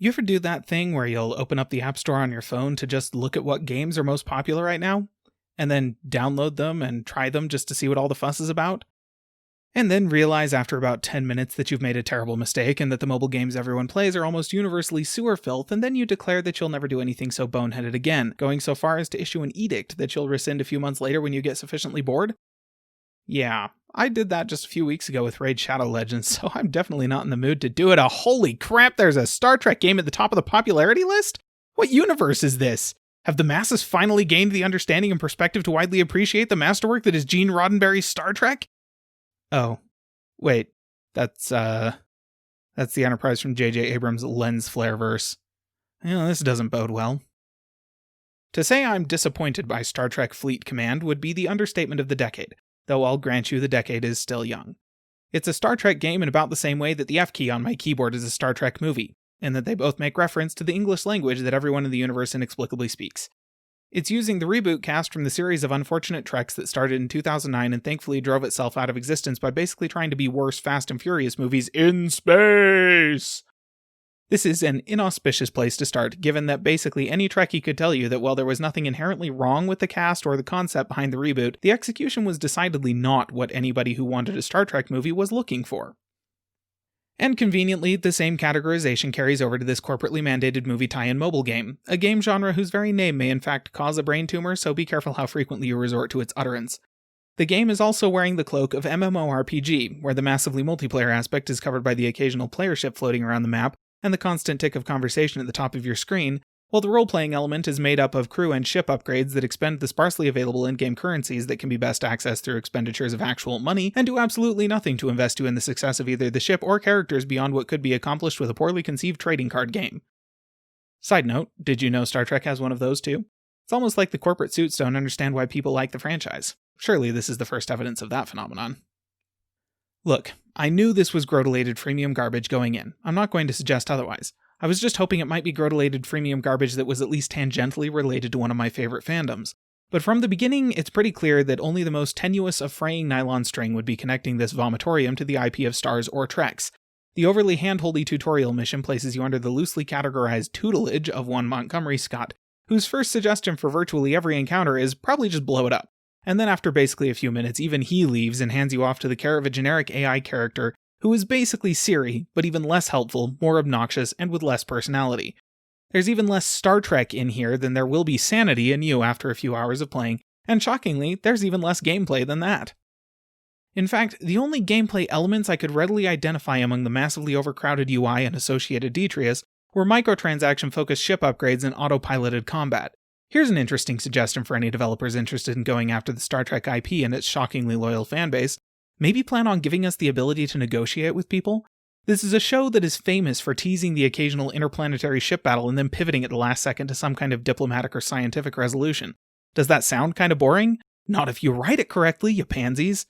You ever do that thing where you'll open up the App Store on your phone to just look at what games are most popular right now, and then download them and try them just to see what all the fuss is about? And then realize after about 10 minutes that you've made a terrible mistake and that the mobile games everyone plays are almost universally sewer filth, and then you declare that you'll never do anything so boneheaded again, going so far as to issue an edict that you'll rescind a few months later when you get sufficiently bored? Yeah, I did that just a few weeks ago with Raid Shadow Legends, so I'm definitely not in the mood to do it. Holy crap, there's a Star Trek game at the top of the popularity list? What universe is this? Have the masses finally gained the understanding and perspective to widely appreciate the masterwork that is Gene Roddenberry's Star Trek? Oh, wait, that's the Enterprise from J.J. Abrams' lens flare verse. This doesn't bode well. To say I'm disappointed by Star Trek Fleet Command would be the understatement of the decade, though I'll grant you the decade is still young. It's a Star Trek game in about the same way that the F key on my keyboard is a Star Trek movie, and that they both make reference to the English language that everyone in the universe inexplicably speaks. It's using the reboot cast from the series of unfortunate Treks that started in 2009 and thankfully drove itself out of existence by basically trying to be worse Fast and Furious movies in space! This is an inauspicious place to start, given that basically any Trekkie could tell you that while there was nothing inherently wrong with the cast or the concept behind the reboot, the execution was decidedly not what anybody who wanted a Star Trek movie was looking for. And conveniently, the same categorization carries over to this corporately mandated movie tie-in mobile game, a game genre whose very name may in fact cause a brain tumor, so be careful how frequently you resort to its utterance. The game is also wearing the cloak of MMORPG, where the massively multiplayer aspect is covered by the occasional player ship floating around the map, and the constant tick of conversation at the top of your screen, while the role-playing element is made up of crew and ship upgrades that expend the sparsely available in-game currencies that can be best accessed through expenditures of actual money, and do absolutely nothing to invest you in the success of either the ship or characters beyond what could be accomplished with a poorly conceived trading card game. Side note, did you know Star Trek has one of those too? It's almost like the corporate suits don't understand why people like the franchise. Surely this is the first evidence of that phenomenon. Look, I knew this was grotelated freemium garbage going in. I'm not going to suggest otherwise. I was just hoping it might be grotelated freemium garbage that was at least tangentially related to one of my favorite fandoms. But from the beginning, it's pretty clear that only the most tenuous of fraying nylon string would be connecting this vomitorium to the IP of Stars or Treks. The overly hand-holdy tutorial mission places you under the loosely categorized tutelage of one Montgomery Scott, whose first suggestion for virtually every encounter is probably just blow it up. And then after basically a few minutes, even he leaves and hands you off to the care of a generic AI character who is basically Siri, but even less helpful, more obnoxious, and with less personality. There's even less Star Trek in here than there will be sanity in you after a few hours of playing, and shockingly, there's even less gameplay than that. In fact, the only gameplay elements I could readily identify among the massively overcrowded UI and associated detritus were microtransaction-focused ship upgrades and autopiloted combat. Here's an interesting suggestion for any developers interested in going after the Star Trek IP and its shockingly loyal fanbase. Maybe plan on giving us the ability to negotiate with people? This is a show that is famous for teasing the occasional interplanetary ship battle and then pivoting at the last second to some kind of diplomatic or scientific resolution. Does that sound kind of boring? Not if you write it correctly, you pansies.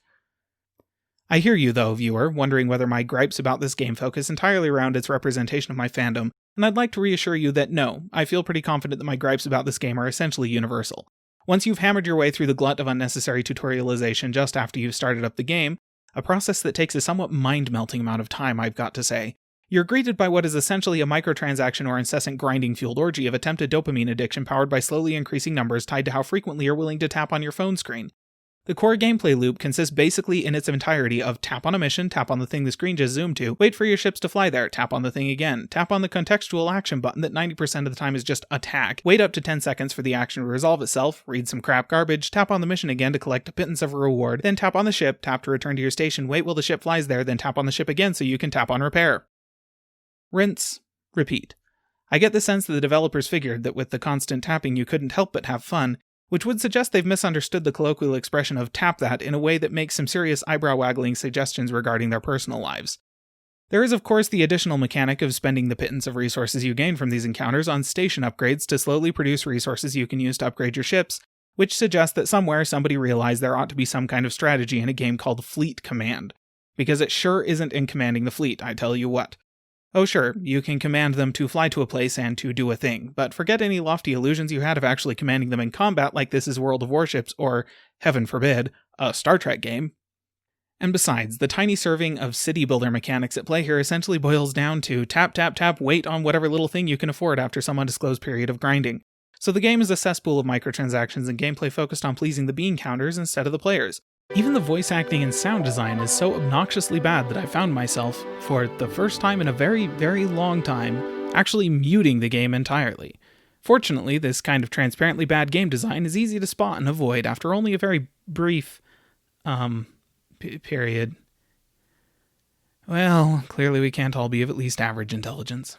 I hear you though, viewer, wondering whether my gripes about this game focus entirely around its representation of my fandom, and I'd like to reassure you that no, I feel pretty confident that my gripes about this game are essentially universal. Once you've hammered your way through the glut of unnecessary tutorialization just after you've started up the game, a process that takes a somewhat mind-melting amount of time, I've got to say, you're greeted by what is essentially a microtransaction or incessant grinding-fueled orgy of attempted dopamine addiction powered by slowly increasing numbers tied to how frequently you're willing to tap on your phone screen. The core gameplay loop consists basically in its entirety of tap on a mission, tap on the thing the screen just zoomed to, wait for your ships to fly there, tap on the thing again, tap on the contextual action button that 90% of the time is just attack, wait up to 10 seconds for the action to resolve itself, read some crap garbage, tap on the mission again to collect a pittance of a reward, then tap on the ship, tap to return to your station, wait while the ship flies there, then tap on the ship again so you can tap on repair. Rinse. Repeat. I get the sense that the developers figured that with the constant tapping you couldn't help but have fun, which would suggest they've misunderstood the colloquial expression of tap that in a way that makes some serious eyebrow-waggling suggestions regarding their personal lives. There is of course the additional mechanic of spending the pittance of resources you gain from these encounters on station upgrades to slowly produce resources you can use to upgrade your ships, which suggests that somewhere somebody realized there ought to be some kind of strategy in a game called Fleet Command. Because it sure isn't in commanding the fleet, I tell you what. Oh sure, you can command them to fly to a place and to do a thing, but forget any lofty illusions you had of actually commanding them in combat like this is World of Warships or, heaven forbid, a Star Trek game. And besides, the tiny serving of city builder mechanics at play here essentially boils down to tap, tap, tap, wait on whatever little thing you can afford after some undisclosed period of grinding. So the game is a cesspool of microtransactions and gameplay focused on pleasing the bean counters instead of the players. Even the voice acting and sound design is so obnoxiously bad that I found myself, for the first time in a very, very long time, actually muting the game entirely. Fortunately, this kind of transparently bad game design is easy to spot and avoid after only a very brief, period. Well, clearly we can't all be of at least average intelligence.